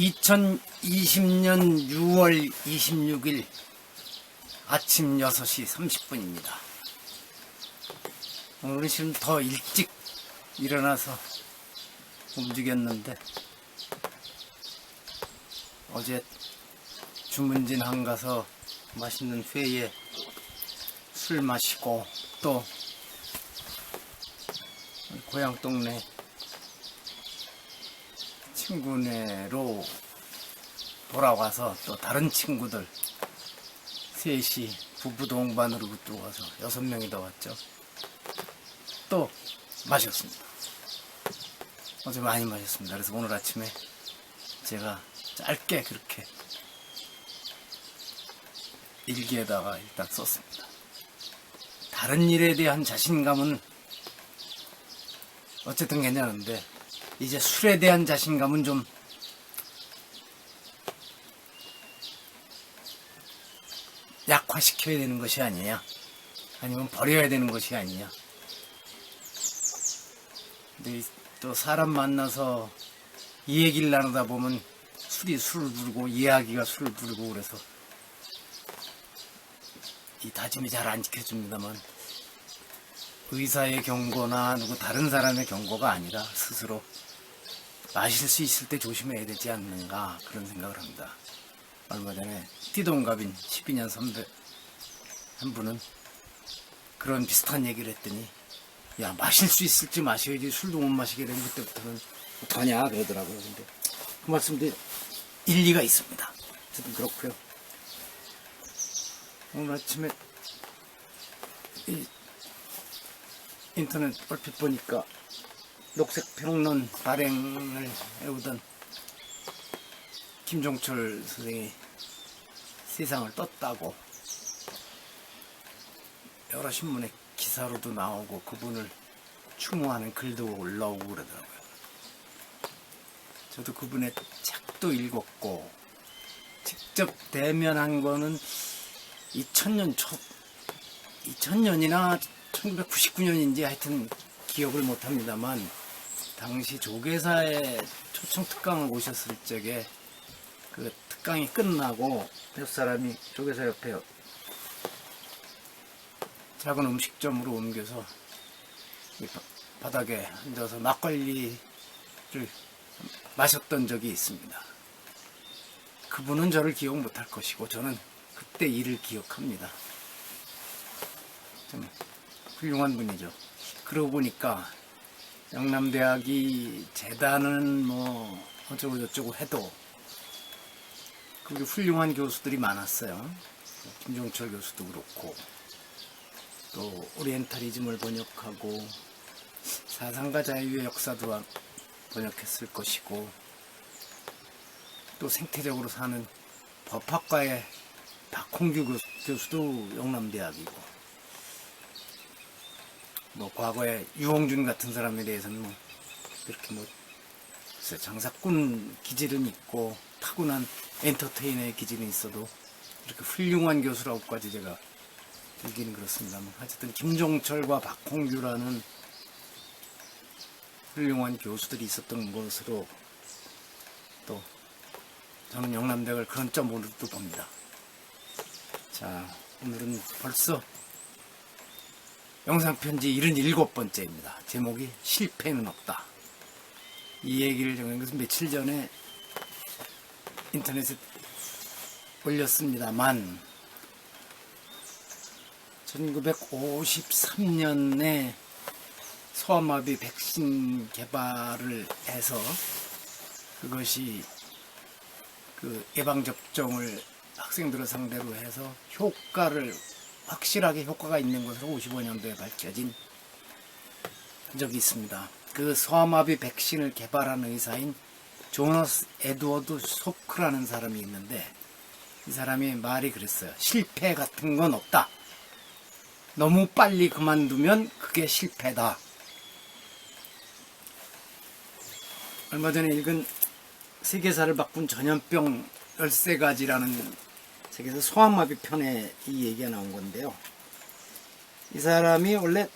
2020년 6월 26일 아침 6시 30분입니다. 오늘은 지금 더 일찍 일어나서 움직였는데 어제 주문진항 가서 맛있는 회에 술 마시고 또 고향 동네 친구네로 돌아와서 또 다른 친구들 셋이 부부 동반으로 또 와서 6명이 더 왔죠. 또 마셨습니다. 어제 많이 마셨습니다. 그래서 오늘 아침에 제가 짧게 그렇게 일기에다가 일단 썼습니다. 다른 일에 대한 자신감은 어쨌든 괜찮은데 이제 술에 대한 자신감은 좀 약화시켜야 되는 것이 아니냐, 아니면 버려야 되는 것이 아니냐. 근데 또 사람 만나서 이 얘기를 나누다 보면 술이 술을 부르고 이야기가 술을 부르고 그래서 이 다짐이 잘 안 지켜집니다만, 의사의 경고나 누구 다른 사람의 경고가 아니라 스스로 마실 수 있을 때 조심해야 되지 않는가, 그런 생각을 합니다. 얼마 전에 띠동갑인 12년 선배 한 분은 그런 비슷한 얘기를 했더니, 야, 마실 수 있을지 마셔야지 술도 못 마시게 되면 그때부터는 어떡하냐 그러더라고요. 근데 그 말씀도 일리가 있습니다. 어쨌든 그렇고요. 오늘 아침에 인터넷 얼핏 보니까 녹색평론 발행을 해오던 김종철 선생이 세상을 떴다고 여러 신문에 기사로도 나오고 그분을 추모하는 글도 올라오고 그러더라고요. 저도 그분의 책도 읽었고 직접 대면한 거는 2000년이나 1999년인지 하여튼 기억을 못합니다만, 당시 조계사에 초청 특강을 오셨을 적에 그 특강이 끝나고 몇 사람이 조계사 옆에 작은 음식점으로 옮겨서 바닥에 앉아서 막걸리를 마셨던 적이 있습니다. 그분은 저를 기억 못할 것이고 저는 그때 일을 기억합니다. 좀 훌륭한 분이죠. 그러고 보니까 영남대학이 재단은 뭐 어쩌고 저쩌고 해도 거기 훌륭한 교수들이 많았어요. 김종철 교수도 그렇고, 또 오리엔탈리즘을 번역하고 사상과 자유의 역사도 번역했을 것이고, 또 생태적으로 사는 법학과의 박홍규 교수도 영남대학이고, 뭐 과거에 유홍준 같은 사람에 대해서는 뭐 그렇게 뭐 장사꾼 기질은 있고 타고난 엔터테이너의 기질은 있어도 이렇게 훌륭한 교수라고까지 제가 얘기는 그렇습니다만, 어쨌든 김종철과 박홍규라는 훌륭한 교수들이 있었던 것으로 또 저는 영남대학을 그런 점으로 또 봅니다. 자, 오늘은 벌써 영상편지 77번째입니다. 제목이 실패는 없다. 이 얘기를 정한 것은 며칠 전에 인터넷에 올렸습니다만, 1953년에 소아마비 백신 개발을 해서 그것이 그 예방접종을 학생들을 상대로 해서 확실하게 효과가 있는 것으로 55년도에 밝혀진 적이 있습니다. 그 소아마비 백신을 개발한 의사인 조너스 에드워드 소크라는 사람이 있는데, 이 사람이 말이 그랬어요. 실패 같은 건 없다. 너무 빨리 그만두면 그게 실패다. 얼마 전에 읽은 세계사를 바꾼 전염병 13가지라는 책에서 소아마비 편에 이 얘기가 나온 건데요. 이 사람이 원래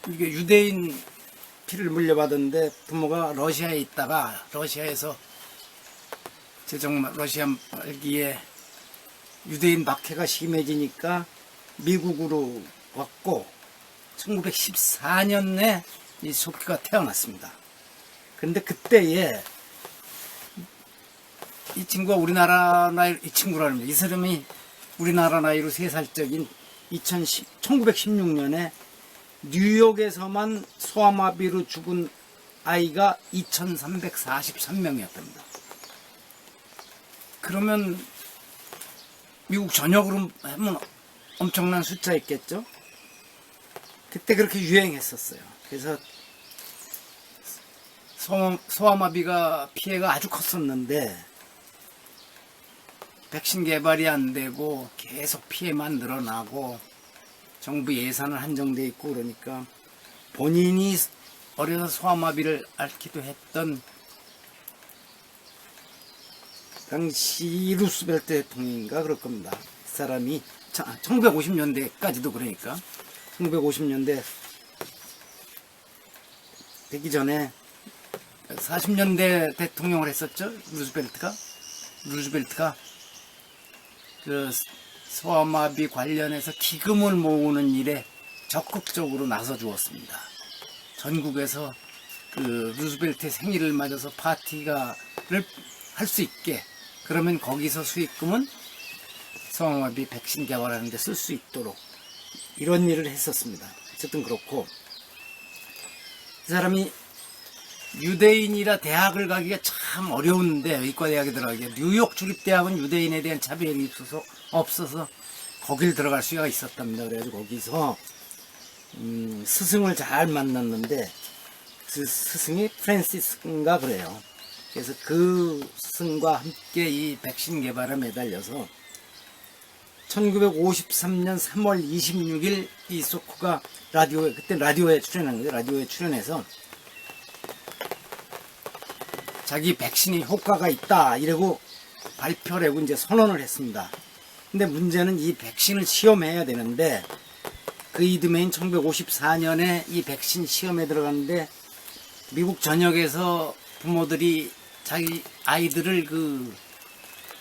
이게 유대인 피를 물려받았는데 부모가 러시아에 있다가 러시아에서 정말 러시아 말기에 유대인 박해가 심해지니까 미국으로 왔고 1914년에 이 소키가 태어났습니다. 그런데 그때에 이 친구가 우리나라 나이, 이 친구라는 이 사람이 우리나라 나이로 3살적인 1916년에 뉴욕에서만 소아마비로 죽은 아이가 2343명이었답니다. 그러면 미국 전역으로 하면 엄청난 숫자였겠죠? 그때 그렇게 유행했었어요. 그래서 소아마비가 피해가 아주 컸었는데 백신 개발이 안 되고 계속 피해만 늘어나고 정부 예산은 한정돼 있고 그러니까 본인이 어려서 소아마비를 앓기도 했던 당시 루스벨트 대통령인가 그럴 겁니다. 그 사람이 1950년대까지도 그러니까 1950년대 되기 전에 40년대 대통령을 했었죠. 루스벨트가 그 소아마비 관련해서 기금을 모으는 일에 적극적으로 나서 주었습니다. 전국에서 그 루스벨트의 생일을 맞아서 파티를 할 수 있게, 그러면 거기서 수익금은 소아마비 백신 개발하는 데 쓸 수 있도록 이런 일을 했었습니다. 어쨌든 그렇고 이 사람이 유대인이라 대학을 가기가 참 어려운데, 의과대학에 들어가기가, 뉴욕 주립대학은 유대인에 대한 차별이 없어서 거길 들어갈 수가 있었답니다. 그래서 거기서 스승을 잘 만났는데 그 스승이 프랜시스인가 그래요. 그래서 그 스승과 함께 이 백신 개발에 매달려서 1953년 3월 26일 이 소크가 그때 라디오에 출연한 거죠. 라디오에 출연해서 자기 백신이 효과가 있다 이러고 발표를 하고 이제 선언을 했습니다. 근데 문제는 이 백신을 시험해야 되는데 그 이듬해인 1954년에 이 백신 시험에 들어갔는데 미국 전역에서 부모들이 자기 아이들을 그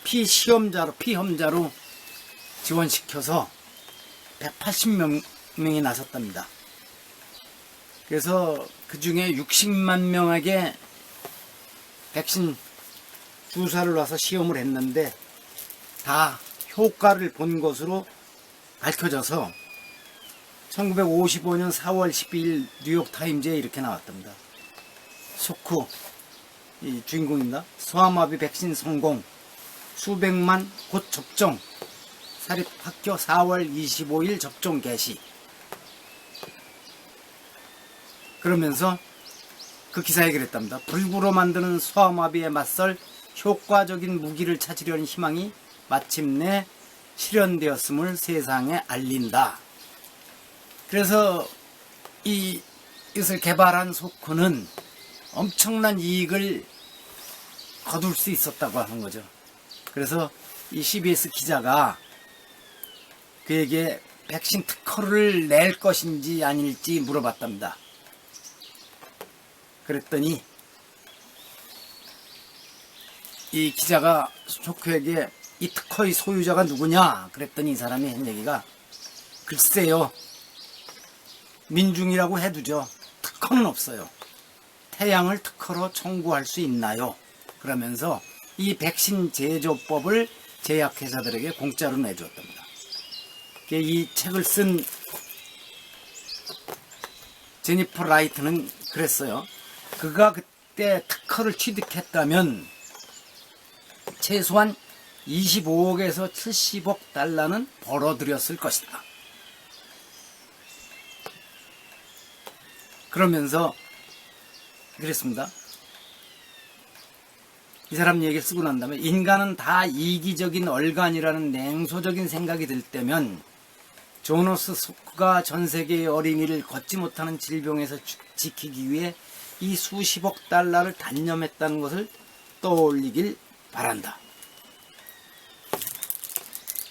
피험자로 지원시켜서 180명이 나섰답니다. 그래서 그 중에 60만 명에게 백신 주사를 놔서 시험을 했는데 다 효과를 본 것으로 밝혀져서 1955년 4월 12일 뉴욕타임즈에 이렇게 나왔답니다. 소크, 이 주인공입니다. 소아마비 백신 성공, 수백만 곧 접종, 사립학교 4월 25일 접종 개시. 그러면서 그 기사에 그랬답니다. 불구로 만드는 소아마비에 맞설 효과적인 무기를 찾으려는 희망이 마침내 실현되었음을 세상에 알린다. 그래서 이것을 개발한 소크는 엄청난 이익을 거둘 수 있었다고 하는 거죠. 그래서 이 CBS 기자가 그에게 백신 특허를 낼 것인지 아닐지 물어봤답니다. 그랬더니 이 기자가 소크에게 이 특허의 소유자가 누구냐 그랬더니 이 사람이 한 얘기가, 글쎄요, 민중이라고 해두죠. 특허는 없어요. 태양을 특허로 청구할 수 있나요? 그러면서 이 백신 제조법을 제약회사들에게 공짜로 내주었답니다. 이 책을 쓴 제니퍼 라이트는 그랬어요. 그가 그때 특허를 취득했다면 최소한 25억에서 70억 달러는 벌어들였을 것이다. 그러면서 그랬습니다. 이 사람 얘기를 쓰고 난 다음에, 인간은 다 이기적인 얼간이라는 냉소적인 생각이 들 때면 조너스 소크가 전 세계의 어린이를 걷지 못하는 질병에서 지키기 위해 이 수십억 달러를 단념했다는 것을 떠올리길 바란다.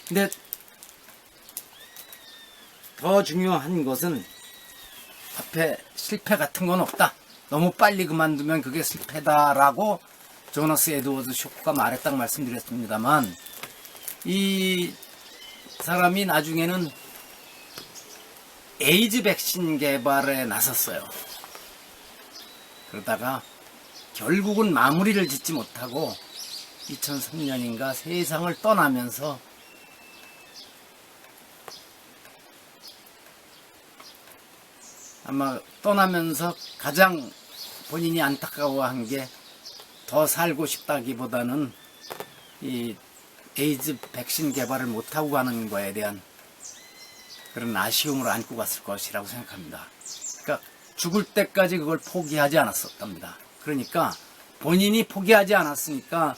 근데 더 중요한 것은 앞에 실패 같은 건 없다. 너무 빨리 그만두면 그게 실패다라고 조너스 에드워드 쇼크가 말했다고 말씀드렸습니다만, 이 사람이 나중에는 에이즈 백신 개발에 나섰어요. 그러다가 결국은 마무리를 짓지 못하고 2003년인가 세상을 떠나면서 아마 떠나면서 가장 본인이 안타까워한 게 더 살고 싶다기보다는 이 에이즈 백신 개발을 못하고 가는 거에 대한 그런 아쉬움을 안고 갔을 것이라고 생각합니다. 그러니까 죽을 때까지 그걸 포기하지 않았었답니다. 그러니까 본인이 포기하지 않았으니까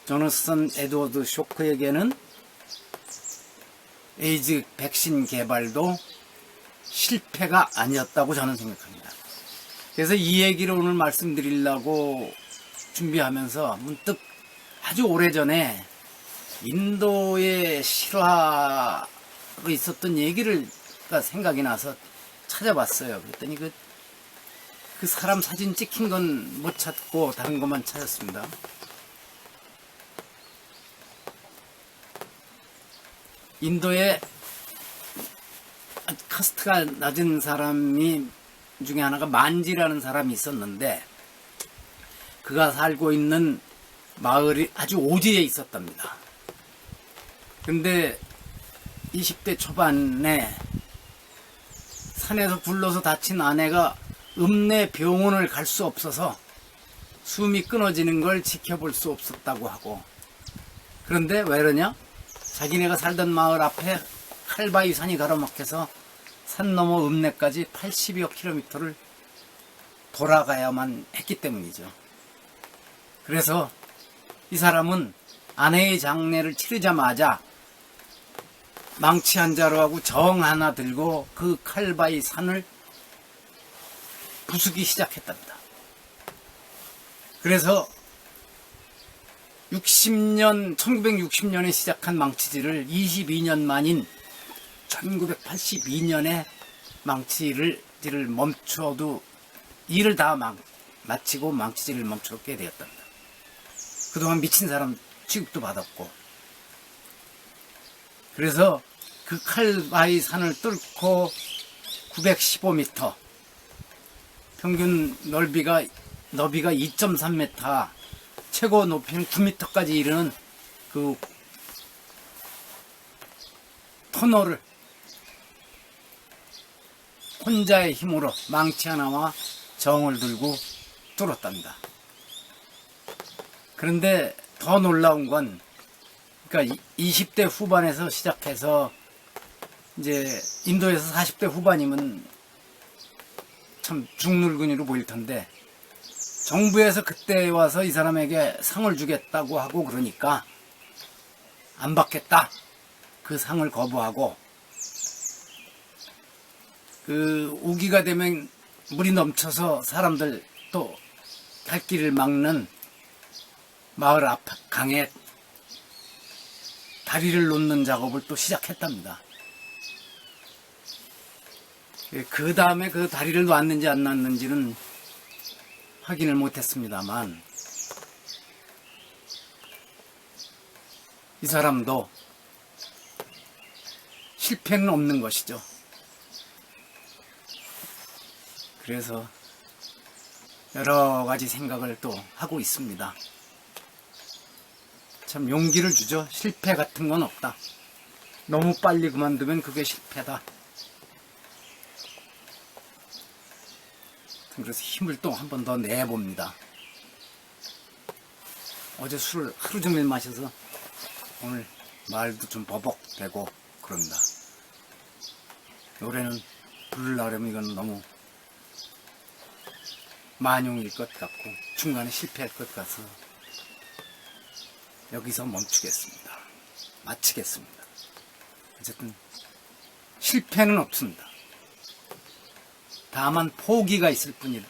조너슨 에드워드 쇼크에게는 에이즈 백신 개발도 실패가 아니었다고 저는 생각합니다. 그래서 이 얘기를 오늘 말씀드리려고 준비하면서 문득 아주 오래전에 인도의 실화가 있었던 얘기를 생각이 나서 찾아봤어요. 그랬더니 그 사람 사진 찍힌 건 못 찾고 다른 것만 찾았습니다. 인도에 카스트가 낮은 사람이 중에 하나가 만지라는 사람이 있었는데, 그가 살고 있는 마을이 아주 오지에 있었답니다. 근데 20대 초반에 산에서 굴러서 다친 아내가 읍내 병원을 갈 수 없어서 숨이 끊어지는 걸 지켜볼 수 없었다고 하고, 그런데 왜 그러냐? 자기네가 살던 마을 앞에 칼바위 산이 가로막혀서 산 너머 읍내까지 80여 킬로미터를 돌아가야만 했기 때문이죠. 그래서 이 사람은 아내의 장례를 치르자마자 망치 한 자루하고 정 하나 들고 그 칼바위 산을 부수기 시작했답니다. 그래서 1960년에 시작한 망치질을 22년 만인 1982년에 망치질을 멈춰도 일을 다 마치고 망치질을 멈추게 되었답니다. 그동안 미친 사람 취급도 받았고, 그래서 그 칼바위 산을 뚫고 915m, 평균 너비가 2.3m, 최고 높이는 9m까지 이르는 그 터널을 혼자의 힘으로 망치 하나와 정을 들고 뚫었답니다. 그런데 더 놀라운 건, 그러니까 20대 후반에서 시작해서 이제 인도에서 40대 후반이면 참 중늙은이로 보일 텐데, 정부에서 그때 와서 이 사람에게 상을 주겠다고 하고 그러니까 안 받겠다, 그 상을 거부하고, 그 우기가 되면 물이 넘쳐서 사람들 또 갈 길을 막는 마을 앞 강에 다리를 놓는 작업을 또 시작했답니다. 그 다음에 그 다리를 놨는지 안 놨는지는 확인을 못했습니다만, 이 사람도 실패는 없는 것이죠. 그래서 여러 가지 생각을 또 하고 있습니다. 참 용기를 주죠. 실패 같은 건 없다. 너무 빨리 그만두면 그게 실패다. 그래서 힘을 또 한 번 더 내봅니다. 어제 술을 하루 종일 마셔서 오늘 말도 좀 버벅대고 그럽니다. 노래는 부르려면 이건 너무 만용일 것 같고 중간에 실패할 것 같아서 여기서 멈추겠습니다. 마치겠습니다. 어쨌든 실패는 없습니다. 다만 포기가 있을 뿐입니다.